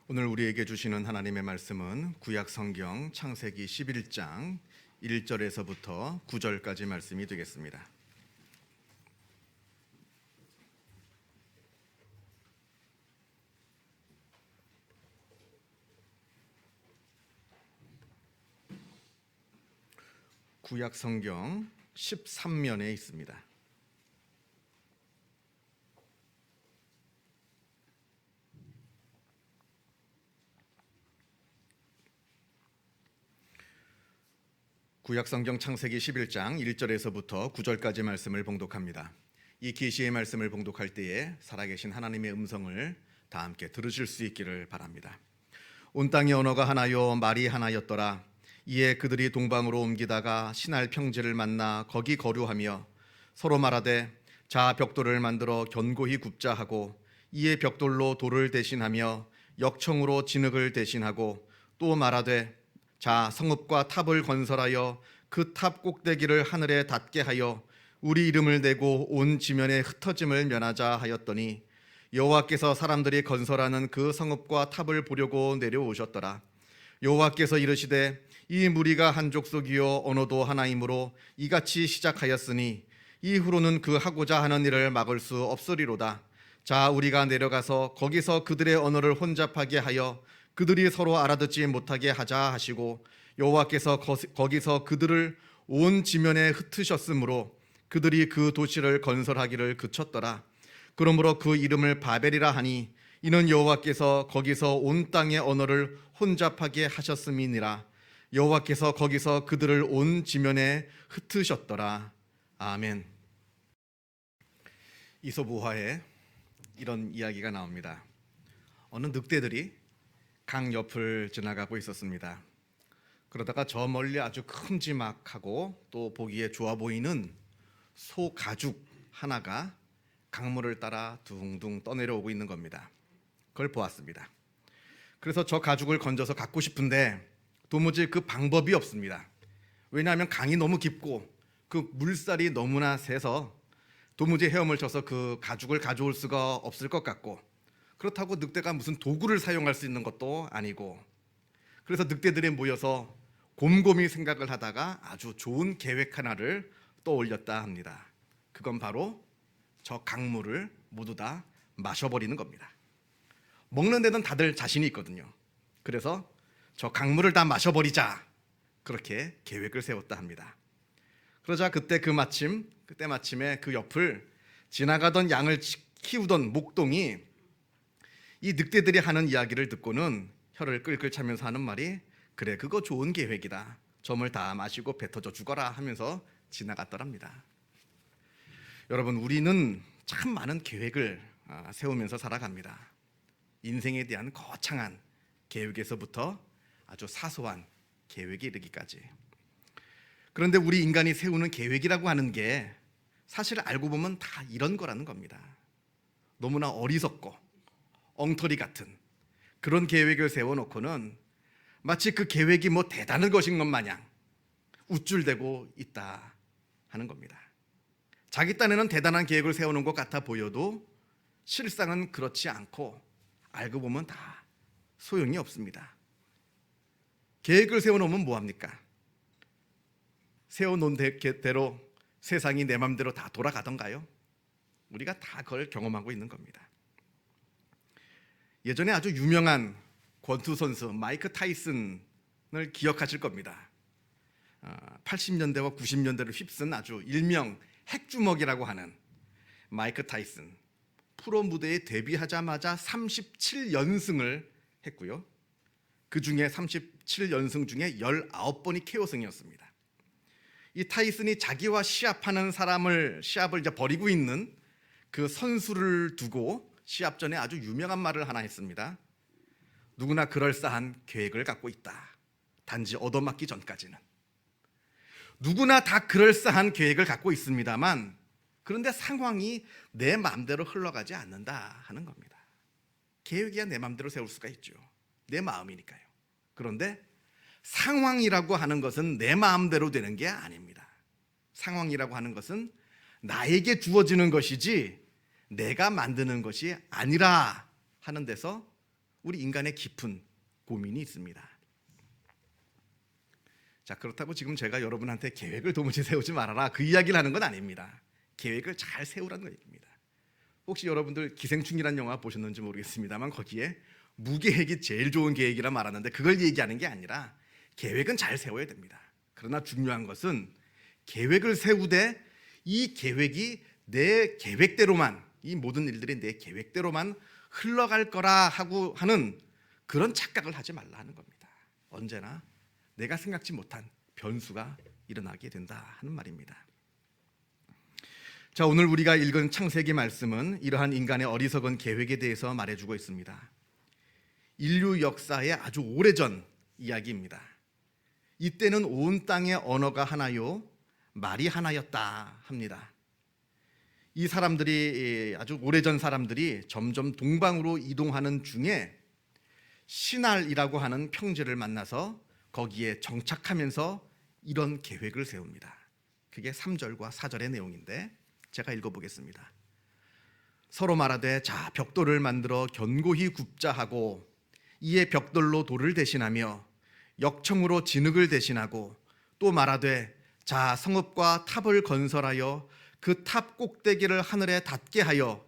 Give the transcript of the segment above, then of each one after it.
오늘 우리에게 주시는 하나님의 말씀은 구약 성경 창세기 11장 1절에서부터 9절까지 말씀이 되겠습니다. 구약 성경 13면에 있습니다. 구약 성경 창세기 11장 1절에서부터 9절까지 말씀을 봉독합니다. 이 계시의 말씀을 봉독할 때에 살아계신 하나님의 음성을 다 함께 들으실 수 있기를 바랍니다. 온 땅의 언어가 하나요 말이 하나였더라. 이에 그들이 동방으로 옮기다가 신할 평지를 만나 거기 거류하며 서로 말하되 자 벽돌을 만들어 견고히 굽자 하고 이에 벽돌로 돌을 대신하며 역청으로 진흙을 대신하고 또 말하되 자 성읍과 탑을 건설하여 그 탑 꼭대기를 하늘에 닿게 하여 우리 이름을 내고 온 지면에 흩어짐을 면하자 하였더니 여호와께서 사람들이 건설하는 그 성읍과 탑을 보려고 내려오셨더라. 여호와께서 이르시되 이 무리가 한 족속이요 언어도 하나이므로 이같이 시작하였으니 이후로는 그 하고자 하는 일을 막을 수 없으리로다. 자 우리가 내려가서 거기서 그들의 언어를 혼잡하게 하여 그들이 서로 알아듣지 못하게 하자 하시고 여호와께서 거기서 그들을 온 지면에 흩으셨으므로 그들이 그 도시를 건설하기를 그쳤더라. 그러므로 그 이름을 바벨이라 하니 이는 여호와께서 거기서 온 땅의 언어를 혼잡하게 하셨음이니라. 여호와께서 거기서 그들을 온 지면에 흩으셨더라. 아멘. 이솝우화에 이런 이야기가 나옵니다. 어느 늑대들이 강 옆을 지나가고 있었습니다. 그러다가 저 멀리 아주 큼지막하고 또 보기에 좋아 보이는 소 가죽 하나가 강물을 따라 둥둥 떠내려오고 있는 겁니다. 그걸 보았습니다. 그래서 저 가죽을 건져서 갖고 싶은데 도무지 그 방법이 없습니다. 왜냐하면 강이 너무 깊고 그 물살이 너무나 세서 도무지 헤엄을 쳐서 그 가죽을 가져올 수가 없을 것 같고, 그렇다고 늑대가 무슨 도구를 사용할 수 있는 것도 아니고, 그래서 늑대들이 모여서 곰곰이 생각을 하다가 아주 좋은 계획 하나를 떠올렸다 합니다. 그건 바로 저 강물을 모두 다 마셔버리는 겁니다. 먹는 데는 다들 자신이 있거든요. 그래서 저 강물을 다 마셔버리자, 그렇게 계획을 세웠다 합니다. 그러자 그때 마침에 그 옆을 지나가던 양을 키우던 목동이 이 늑대들이 하는 이야기를 듣고는 혀를 끌끌 차면서 하는 말이 그래 그거 좋은 계획이다. 점을 다 마시고 뱉어져 죽어라 하면서 지나갔더랍니다. 여러분, 우리는 참 많은 계획을 세우면서 살아갑니다. 인생에 대한 거창한 계획에서부터 아주 사소한 계획에 이르기까지. 그런데 우리 인간이 세우는 계획이라고 하는 게 사실 알고 보면 다 이런 거라는 겁니다. 너무나 어리석고 엉터리 같은 그런 계획을 세워놓고는 마치 그 계획이 뭐 대단한 것인 것 마냥 우쭐대고 있다 하는 겁니다. 자기 딴에는 대단한 계획을 세우는 것 같아 보여도 실상은 그렇지 않고 알고 보면 다 소용이 없습니다. 계획을 세워놓으면 뭐합니까? 세워놓은 대로 세상이 내 맘대로 다 돌아가던가요? 우리가 다 그걸 경험하고 있는 겁니다. 예전에 아주 유명한 권투 선수 마이크 타이슨을 기억하실 겁니다. 80년대와 90년대를 휩쓴 아주 일명 핵주먹이라고 하는 마이크 타이슨. 프로 무대에 데뷔하자마자 37연승을 했고요. 그 중에 37연승 중에 19번이 KO승이었습니다. 이 타이슨이 자기와 시합하는 시합을 이제 벌이고 있는 그 선수를 두고 시합 전에 아주 유명한 말을 하나 했습니다. 누구나 그럴싸한 계획을 갖고 있다. 단지 얻어맞기 전까지는. 누구나 다 그럴싸한 계획을 갖고 있습니다만, 그런데 상황이 내 마음대로 흘러가지 않는다 하는 겁니다. 계획이야 내 마음대로 세울 수가 있죠. 내 마음이니까요. 그런데 상황이라고 하는 것은 내 마음대로 되는 게 아닙니다. 상황이라고 하는 것은 나에게 주어지는 것이지 내가 만드는 것이 아니라 하는 데서 우리 인간의 깊은 고민이 있습니다. 자, 그렇다고 지금 제가 여러분한테 계획을 도무지 세우지 말아라 그 이야기를 하는 건 아닙니다. 계획을 잘 세우라는 얘기입니다. 혹시 여러분들 기생충이라는 영화 보셨는지 모르겠습니다만 거기에 무계획이 제일 좋은 계획이라 말하는데 그걸 얘기하는 게 아니라 계획은 잘 세워야 됩니다. 그러나 중요한 것은 계획을 세우되 이 계획이 내 계획대로만, 이 모든 일들이 내 계획대로만 흘러갈 거라 하고 하는 그런 착각을 하지 말라 하는 겁니다. 언제나 내가 생각지 못한 변수가 일어나게 된다 하는 말입니다. 자, 오늘 우리가 읽은 창세기 말씀은 이러한 인간의 어리석은 계획에 대해서 말해주고 있습니다. 인류 역사의 아주 오래전 이야기입니다. 이때는 온 땅의 언어가 하나요 말이 하나였다 합니다. 이 사람들이 아주 오래전 사람들이 점점 동방으로 이동하는 중에 시날이라고 하는 평지를 만나서 거기에 정착하면서 이런 계획을 세웁니다. 그게 3절과 4절의 내용인데 제가 읽어보겠습니다. 서로 말하되 자 벽돌을 만들어 견고히 굽자 하고 이에 벽돌로 돌을 대신하며 역청으로 진흙을 대신하고 또 말하되 자 성읍과 탑을 건설하여 그 탑 꼭대기를 하늘에 닿게 하여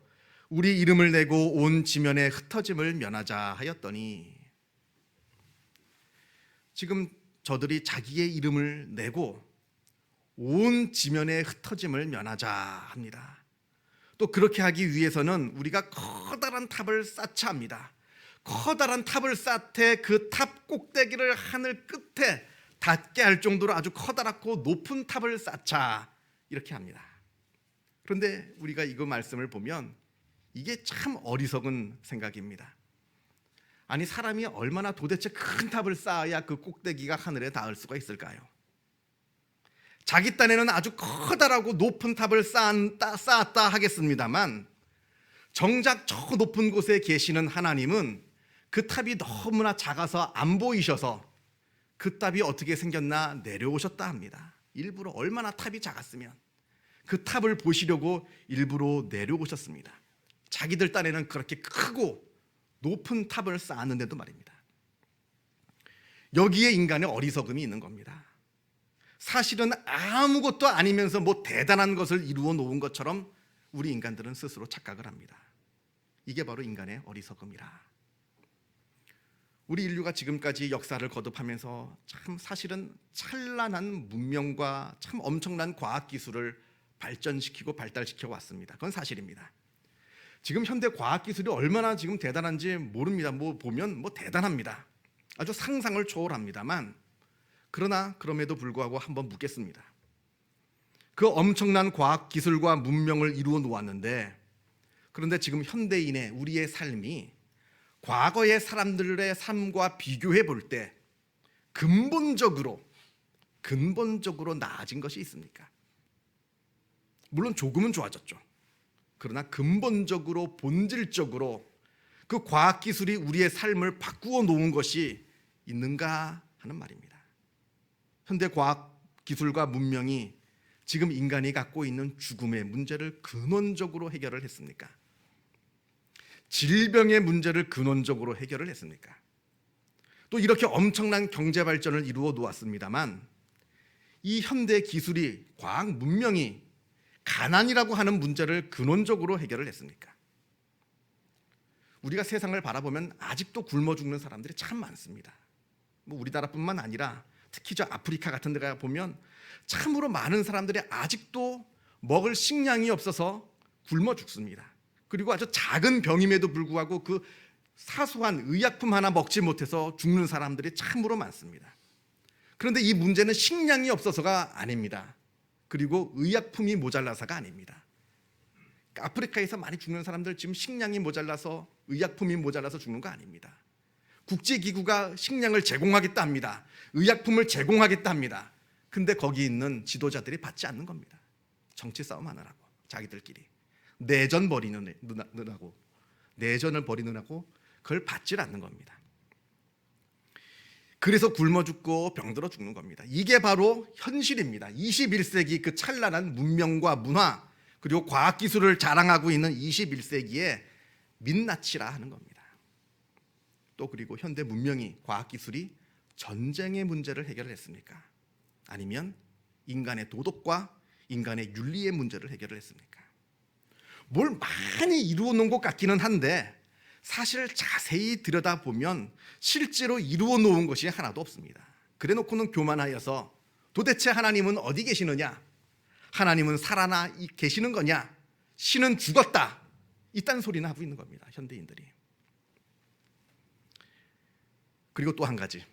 우리 이름을 내고 온 지면에 흩어짐을 면하자 하였더니, 지금 저들이 자기의 이름을 내고 온 지면에 흩어짐을 면하자 합니다. 또 그렇게 하기 위해서는 우리가 커다란 탑을 쌓자 합니다. 커다란 탑을 쌓되 그 탑 꼭대기를 하늘 끝에 닿게 할 정도로 아주 커다랗고 높은 탑을 쌓자 이렇게 합니다. 그런데 우리가 이거 말씀을 보면 이게 참 어리석은 생각입니다. 아니 사람이 얼마나 도대체 큰 탑을 쌓아야 그 꼭대기가 하늘에 닿을 수가 있을까요? 자기 딴에는 아주 커다랗고 높은 탑을 쌓았다 하겠습니다만 정작 저 높은 곳에 계시는 하나님은 그 탑이 너무나 작아서 안 보이셔서 그 탑이 어떻게 생겼나 내려오셨다 합니다. 일부러 얼마나 탑이 작았으면 그 탑을 보시려고 일부러 내려오셨습니다. 자기들 딴에는 그렇게 크고 높은 탑을 쌓았는데도 말입니다. 여기에 인간의 어리석음이 있는 겁니다. 사실은 아무것도 아니면서 뭐 대단한 것을 이루어 놓은 것처럼 우리 인간들은 스스로 착각을 합니다. 이게 바로 인간의 어리석음이라. 우리 인류가 지금까지 역사를 거듭하면서 참 사실은 찬란한 문명과 참 엄청난 과학기술을 발전시키고 발달시켜 왔습니다. 그건 사실입니다. 지금 현대 과학기술이 얼마나 지금 대단한지 모릅니다. 보면 대단합니다. 아주 상상을 초월합니다만 그러나 그럼에도 불구하고 한번 묻겠습니다. 그 엄청난 과학기술과 문명을 이루어 놓았는데 그런데 지금 현대인의 우리의 삶이 과거의 사람들의 삶과 비교해 볼 때 근본적으로 나아진 것이 있습니까? 물론 조금은 좋아졌죠. 그러나 근본적으로 본질적으로 그 과학기술이 우리의 삶을 바꾸어 놓은 것이 있는가 하는 말입니다. 현대 과학기술과 문명이 지금 인간이 갖고 있는 죽음의 문제를 근원적으로 해결을 했습니까? 질병의 문제를 근원적으로 해결을 했습니까? 또 이렇게 엄청난 경제 발전을 이루어 놓았습니다만 이 현대 기술이 과학 문명이 가난이라고 하는 문제를 근원적으로 해결을 했습니까? 우리가 세상을 바라보면 아직도 굶어 죽는 사람들이 참 많습니다. 우리나라뿐만 아니라 특히 저 아프리카 같은 데가 보면 참으로 많은 사람들이 아직도 먹을 식량이 없어서 굶어 죽습니다. 그리고 아주 작은 병임에도 불구하고 그 사소한 의약품 하나 먹지 못해서 죽는 사람들이 참으로 많습니다. 그런데 이 문제는 식량이 없어서가 아닙니다. 그리고 의약품이 모자라서가 아닙니다. 아프리카에서 많이 죽는 사람들 지금 식량이 모자라서 의약품이 모자라서 죽는 거 아닙니다. 국제기구가 식량을 제공하겠다 합니다. 의약품을 제공하겠다 합니다. 근데 거기 있는 지도자들이 받지 않는 겁니다. 정치 싸움 하느라고 자기들끼리 내전을 벌이느라고 그걸 받질 않는 겁니다. 그래서 굶어 죽고 병들어 죽는 겁니다. 이게 바로 현실입니다. 21세기 그 찬란한 문명과 문화 그리고 과학기술을 자랑하고 있는 21세기의 민낯이라 하는 겁니다. 또 그리고 현대 문명이, 과학기술이 전쟁의 문제를 해결했습니까? 아니면 인간의 도덕과 인간의 윤리의 문제를 해결을 했습니까? 뭘 많이 이루어 놓은 것 같기는 한데 사실 자세히 들여다보면 실제로 이루어 놓은 것이 하나도 없습니다. 그래 놓고는 교만하여서 도대체 하나님은 어디 계시느냐? 하나님은 살아나 계시는 거냐? 신은 죽었다. 이딴 소리나 하고 있는 겁니다, 현대인들이. 그리고 또 한 가지,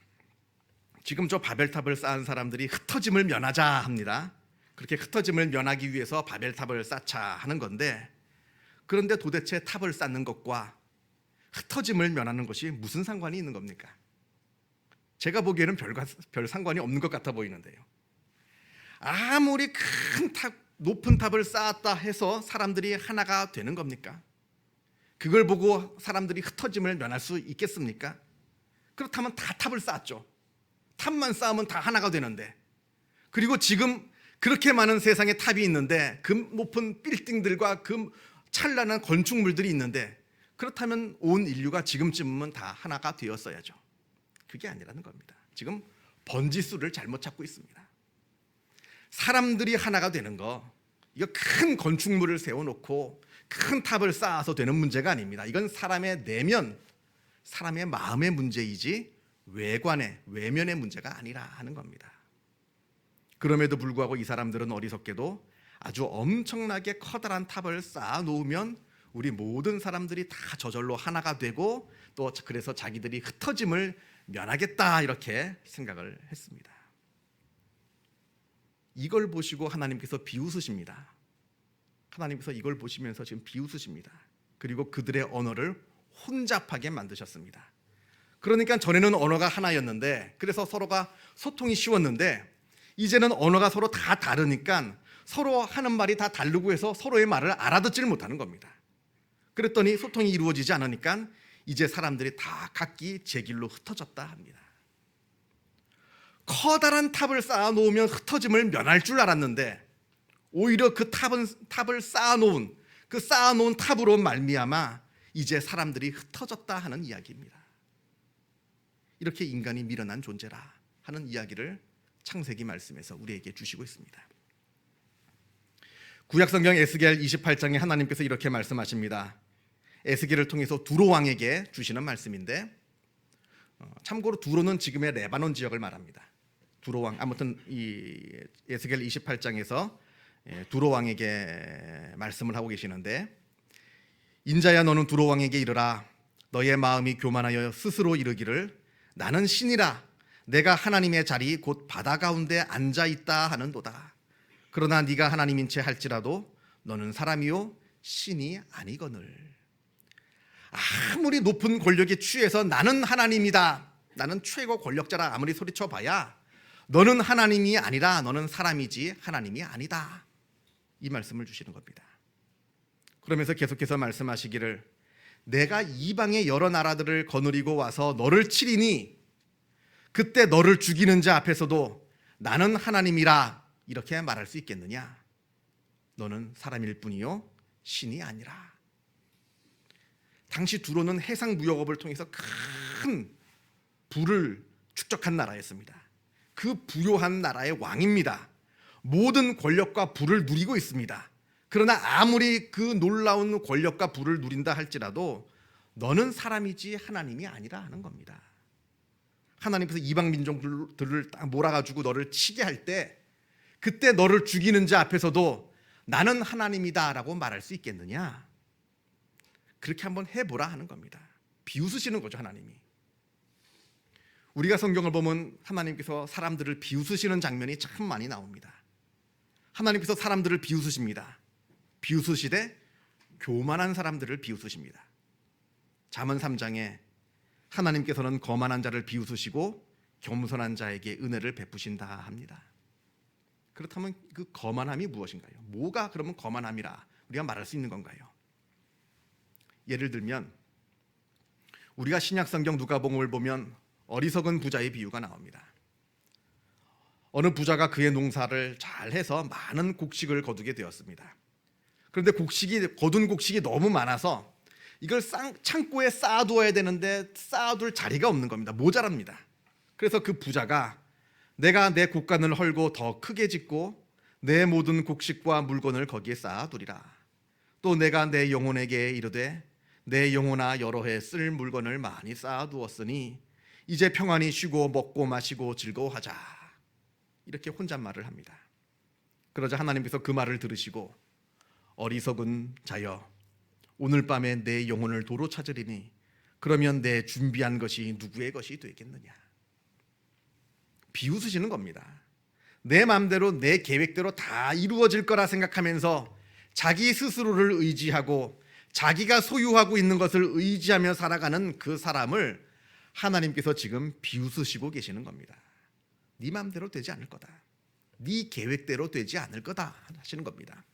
지금 저 바벨탑을 쌓은 사람들이 흩어짐을 면하자 합니다. 그렇게 흩어짐을 면하기 위해서 바벨탑을 쌓자 하는 건데, 그런데 도대체 탑을 쌓는 것과 흩어짐을 면하는 것이 무슨 상관이 있는 겁니까? 제가 보기에는 별 상관이 없는 것 같아 보이는데요. 아무리 큰 탑, 높은 탑을 쌓았다 해서 사람들이 하나가 되는 겁니까? 그걸 보고 사람들이 흩어짐을 면할 수 있겠습니까? 그렇다면 다 탑을 쌓았죠. 탑만 쌓으면 다 하나가 되는데, 그리고 지금 그렇게 많은 세상에 탑이 있는데, 그 높은 빌딩들과 그 찬란한 건축물들이 있는데, 그렇다면 온 인류가 지금쯤은 다 하나가 되었어야죠. 그게 아니라는 겁니다. 지금 번지수를 잘못 찾고 있습니다. 사람들이 하나가 되는 거, 이거 큰 건축물을 세워놓고 큰 탑을 쌓아서 되는 문제가 아닙니다. 이건 사람의 내면, 사람의 마음의 문제이지 외관의, 외면의 문제가 아니라 하는 겁니다. 그럼에도 불구하고 이 사람들은 어리석게도 아주 엄청나게 커다란 탑을 쌓아 놓으면 우리 모든 사람들이 다 저절로 하나가 되고, 또 그래서 자기들이 흩어짐을 면하겠다 이렇게 생각을 했습니다. 이걸 보시고 하나님께서 비웃으십니다. 하나님께서 이걸 보시면서 지금 비웃으십니다. 그리고 그들의 언어를 혼잡하게 만드셨습니다. 그러니까 전에는 언어가 하나였는데, 그래서 서로가 소통이 쉬웠는데, 이제는 언어가 서로 다 다르니까 서로 하는 말이 다 다르고 해서 서로의 말을 알아듣지를 못하는 겁니다. 그랬더니 소통이 이루어지지 않으니까 이제 사람들이 다 각기 제 길로 흩어졌다 합니다. 커다란 탑을 쌓아 놓으면 흩어짐을 면할 줄 알았는데, 오히려 그 탑을 쌓아놓은 탑으로 말미암아 이제 사람들이 흩어졌다 하는 이야기입니다. 이렇게 인간이 미련한 존재라 하는 이야기를 창세기 말씀에서 우리에게 주시고 있습니다. 구약성경 에스겔 28장에 하나님께서 이렇게 말씀하십니다. 에스겔을 통해서 두로 왕에게 주시는 말씀인데, 참고로 두로는 지금의 레바논 지역을 말합니다. 두로 왕, 아무튼 이 에스겔 28장에서 두로 왕에게 말씀을 하고 계시는데, 인자야 너는 두로 왕에게 이르라. 너의 마음이 교만하여 스스로 이르기를 나는 신이라. 내가 하나님의 자리 곧 바다 가운데 앉아 있다 하는도다. 그러나 네가 하나님인 채 할지라도 너는 사람이요 신이 아니거늘. 아무리 높은 권력에 취해서 나는 하나님이다, 나는 최고 권력자라 아무리 소리쳐봐야 너는 하나님이 아니라 너는 사람이지 하나님이 아니다, 이 말씀을 주시는 겁니다. 그러면서 계속해서 말씀하시기를 내가 이방의 여러 나라들을 거느리고 와서 너를 치리니 그때 너를 죽이는 자 앞에서도 나는 하나님이라 이렇게 말할 수 있겠느냐? 너는 사람일 뿐이요 신이 아니라. 당시 두로는 해상 무역업을 통해서 큰 부를 축적한 나라였습니다. 그 부요한 나라의 왕입니다. 모든 권력과 부를 누리고 있습니다. 그러나 아무리 그 놀라운 권력과 부를 누린다 할지라도 너는 사람이지 하나님이 아니라 하는 겁니다. 하나님께서 이방 민족들을 딱 몰아가지고 너를 치게 할 때, 그때 너를 죽이는 자 앞에서도 나는 하나님이다 라고 말할 수 있겠느냐? 그렇게 한번 해보라 하는 겁니다. 비웃으시는 거죠, 하나님이. 우리가 성경을 보면 하나님께서 사람들을 비웃으시는 장면이 참 많이 나옵니다. 하나님께서 사람들을 비웃으십니다. 비웃으시되 교만한 사람들을 비웃으십니다. 잠언 3장에 하나님께서는 거만한 자를 비웃으시고 겸손한 자에게 은혜를 베푸신다 합니다. 그렇다면 그 거만함이 무엇인가요? 뭐가 그러면 거만함이라 우리가 말할 수 있는 건가요? 예를 들면 우리가 신약성경 누가복음을 보면 어리석은 부자의 비유가 나옵니다. 어느 부자가 그의 농사를 잘해서 많은 곡식을 거두게 되었습니다. 그런데 거둔 곡식이 너무 많아서 이걸 창고에 쌓아두어야 되는데 쌓아둘 자리가 없는 겁니다. 모자랍니다. 그래서 그 부자가 내가 내 곡간을 헐고 더 크게 짓고 내 모든 곡식과 물건을 거기에 쌓아두리라. 또 내가 내 영혼에게 이르되 내 영혼아 여러 해 쓸 물건을 많이 쌓아두었으니 이제 평안히 쉬고 먹고 마시고 즐거워하자. 이렇게 혼잣말을 합니다. 그러자 하나님께서 그 말을 들으시고 어리석은 자여 오늘 밤에 내 영혼을 도로 찾으리니 그러면 내 준비한 것이 누구의 것이 되겠느냐. 비웃으시는 겁니다. 내 마음대로 내 계획대로 다 이루어질 거라 생각하면서 자기 스스로를 의지하고 자기가 소유하고 있는 것을 의지하며 살아가는 그 사람을 하나님께서 지금 비웃으시고 계시는 겁니다. 네 마음대로 되지 않을 거다. 네 계획대로 되지 않을 거다 하시는 겁니다.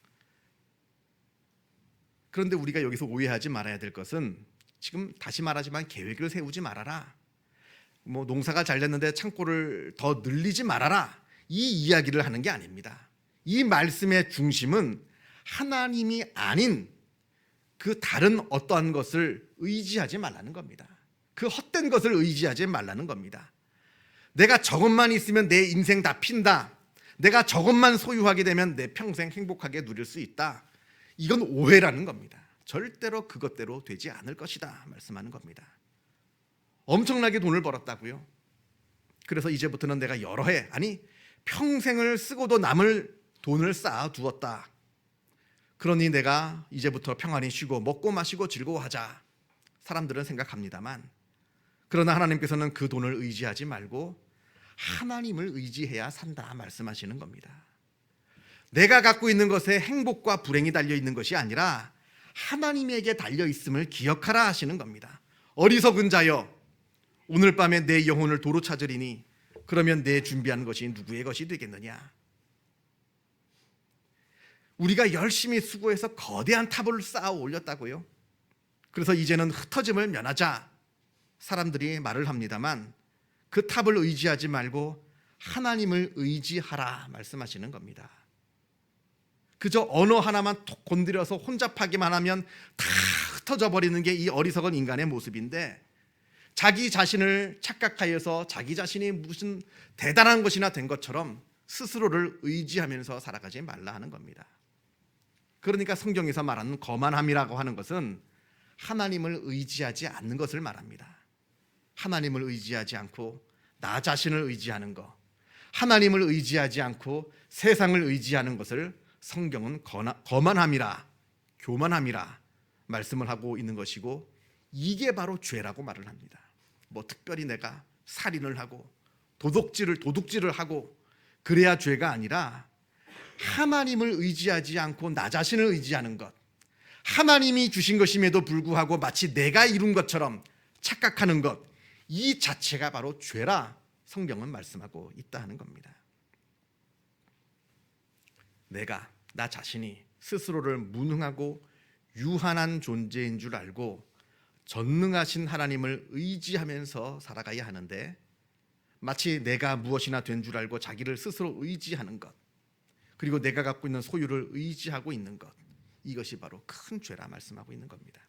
그런데 우리가 여기서 오해하지 말아야 될 것은 지금 다시 말하지만 계획을 세우지 말아라. 농사가 잘 됐는데 창고를 더 늘리지 말아라. 이 이야기를 하는 게 아닙니다. 이 말씀의 중심은 하나님이 아닌 그 다른 어떠한 것을 의지하지 말라는 겁니다. 그 헛된 것을 의지하지 말라는 겁니다. 내가 저것만 있으면 내 인생 다 핀다. 내가 저것만 소유하게 되면 내 평생 행복하게 누릴 수 있다. 이건 오해라는 겁니다. 절대로 그것대로 되지 않을 것이다 말씀하는 겁니다. 엄청나게 돈을 벌었다고요. 그래서 이제부터는 내가 여러 해, 아니 평생을 쓰고도 남을 돈을 쌓아두었다. 그러니 내가 이제부터 평안히 쉬고 먹고 마시고 즐거워하자. 사람들은 생각합니다만, 그러나 하나님께서는 그 돈을 의지하지 말고 하나님을 의지해야 산다 말씀하시는 겁니다. 내가 갖고 있는 것에 행복과 불행이 달려있는 것이 아니라 하나님에게 달려있음을 기억하라 하시는 겁니다. 어리석은 자여 오늘 밤에 내 영혼을 도로 찾으리니 그러면 내 준비한 것이 누구의 것이 되겠느냐. 우리가 열심히 수고해서 거대한 탑을 쌓아 올렸다고요. 그래서 이제는 흩어짐을 면하자 사람들이 말을 합니다만 그 탑을 의지하지 말고 하나님을 의지하라 말씀하시는 겁니다. 그저 언어 하나만 톡 건드려서 혼잡하기만 하면 다 흩어져 버리는 게 이 어리석은 인간의 모습인데, 자기 자신을 착각하여서 자기 자신이 무슨 대단한 것이나 된 것처럼 스스로를 의지하면서 살아가지 말라 하는 겁니다. 그러니까 성경에서 말하는 거만함이라고 하는 것은 하나님을 의지하지 않는 것을 말합니다. 하나님을 의지하지 않고 나 자신을 의지하는 것, 하나님을 의지하지 않고 세상을 의지하는 것을 성경은 거만함이라, 교만함이라 말씀을 하고 있는 것이고, 이게 바로 죄라고 말을 합니다. 특별히 내가 살인을 하고 도둑질을 하고 그래야 죄가 아니라 하나님을 의지하지 않고 나 자신을 의지하는 것, 하나님이 주신 것임에도 불구하고 마치 내가 이룬 것처럼 착각하는 것, 이 자체가 바로 죄라 성경은 말씀하고 있다 하는 겁니다. 내가 나 자신이 스스로를 무능하고 유한한 존재인 줄 알고 전능하신 하나님을 의지하면서 살아가야 하는데, 마치 내가 무엇이나 된 줄 알고 자기를 스스로 의지하는 것, 그리고 내가 갖고 있는 소유를 의지하고 있는 것, 이것이 바로 큰 죄라 말씀하고 있는 겁니다.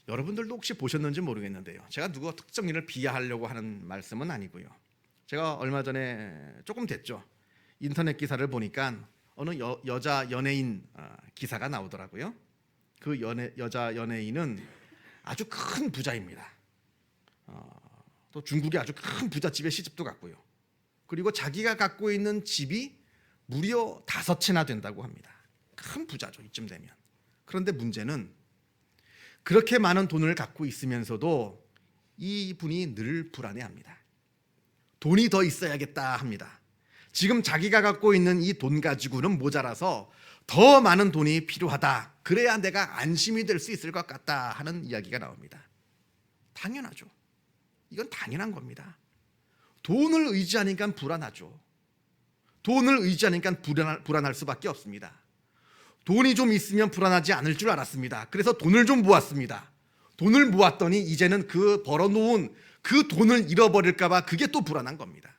여러분들도 혹시 보셨는지 모르겠는데요, 제가 누구 특정 인을 비하하려고 하는 말씀은 아니고요, 제가 얼마 전에 조금 됐죠, 인터넷 기사를 보니까 어느 여자 연예인 기사가 나오더라고요. 그 여자 연예인은 아주 큰 부자입니다. 또 중국의 아주 큰 부잣집에 시집도 갔고요. 그리고 자기가 갖고 있는 집이 무려 5채나 된다고 합니다. 큰 부자죠, 이쯤 되면. 그런데 문제는 그렇게 많은 돈을 갖고 있으면서도 이분이 늘 불안해합니다. 돈이 더 있어야겠다 합니다. 지금 자기가 갖고 있는 이 돈 가지고는 모자라서 더 많은 돈이 필요하다. 그래야 내가 안심이 될 수 있을 것 같다 하는 이야기가 나옵니다. 당연하죠. 이건 당연한 겁니다. 돈을 의지하니까 불안하죠. 돈을 의지하니까 불안할 수밖에 없습니다. 돈이 좀 있으면 불안하지 않을 줄 알았습니다. 그래서 돈을 좀 모았습니다. 돈을 모았더니 이제는 그 벌어놓은 그 돈을 잃어버릴까 봐 그게 또 불안한 겁니다.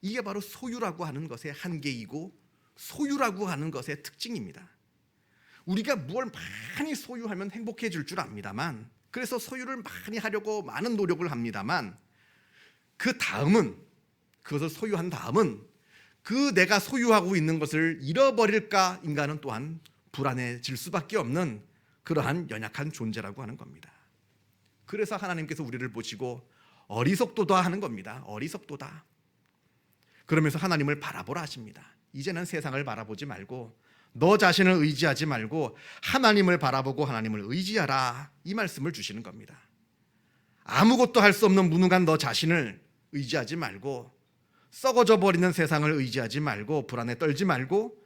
이게 바로 소유라고 하는 것의 한계이고 소유라고 하는 것의 특징입니다. 우리가 무엇을 많이 소유하면 행복해질 줄 압니다만, 그래서 소유를 많이 하려고 많은 노력을 합니다만, 그 다음은, 그것을 소유한 다음은 그 내가 소유하고 있는 것을 잃어버릴까 인간은 또한 불안해질 수밖에 없는 그러한 연약한 존재라고 하는 겁니다. 그래서 하나님께서 우리를 보시고 어리석도다 하는 겁니다. 어리석도다. 그러면서 하나님을 바라보라 하십니다. 이제는 세상을 바라보지 말고 너 자신을 의지하지 말고 하나님을 바라보고 하나님을 의지하라, 이 말씀을 주시는 겁니다. 아무것도 할 수 없는 무능한 너 자신을 의지하지 말고, 썩어져 버리는 세상을 의지하지 말고, 불안에 떨지 말고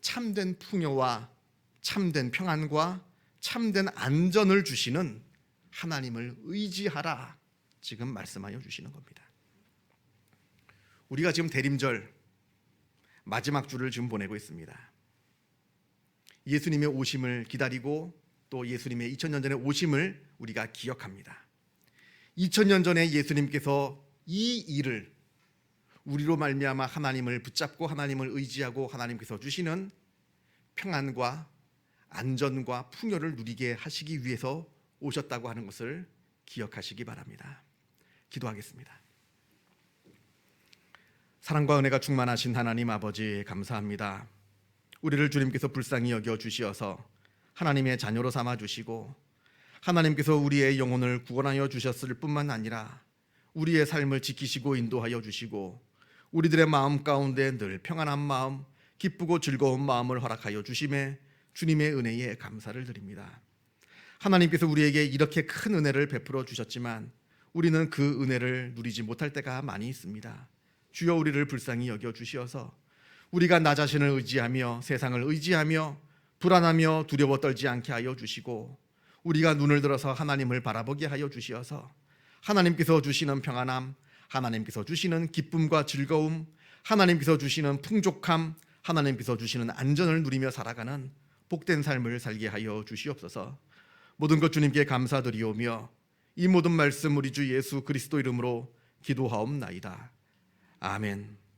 참된 풍요와 참된 평안과 참된 안전을 주시는 하나님을 의지하라, 지금 말씀하여 주시는 겁니다. 우리가 지금 대림절 마지막 주를 지금 보내고 있습니다. 예수님의 오심을 기다리고 또 예수님의 2000년 전의 오심을 우리가 기억합니다. 2000년 전에 예수님께서 이 일을 우리로 말미암아 하나님을 붙잡고 하나님을 의지하고 하나님께서 주시는 평안과 안전과 풍요를 누리게 하시기 위해서 오셨다고 하는 것을 기억하시기 바랍니다. 기도하겠습니다. 사랑과 은혜가 충만하신 하나님 아버지, 감사합니다. 우리를 주님께서 불쌍히 여겨 주시어서 하나님의 자녀로 삼아 주시고, 하나님께서 우리의 영혼을 구원하여 주셨을 뿐만 아니라 우리의 삶을 지키시고 인도하여 주시고, 우리들의 마음 가운데 늘 평안한 마음, 기쁘고 즐거운 마음을 허락하여 주심에 주님의 은혜에 감사를 드립니다. 하나님께서 우리에게 이렇게 큰 은혜를 베풀어 주셨지만 우리는 그 은혜를 누리지 못할 때가 많이 있습니다. 주여, 우리를 불쌍히 여겨 주시어서 우리가 나 자신을 의지하며 세상을 의지하며 불안하며 두려워 떨지 않게 하여 주시고, 우리가 눈을 들어서 하나님을 바라보게 하여 주시어서 하나님께서 주시는 평안함, 하나님께서 주시는 기쁨과 즐거움, 하나님께서 주시는 풍족함, 하나님께서 주시는 안전을 누리며 살아가는 복된 삶을 살게 하여 주시옵소서. 모든 것 주님께 감사드리오며 이 모든 말씀 우리 주 예수 그리스도 이름으로 기도하옵나이다. 아멘.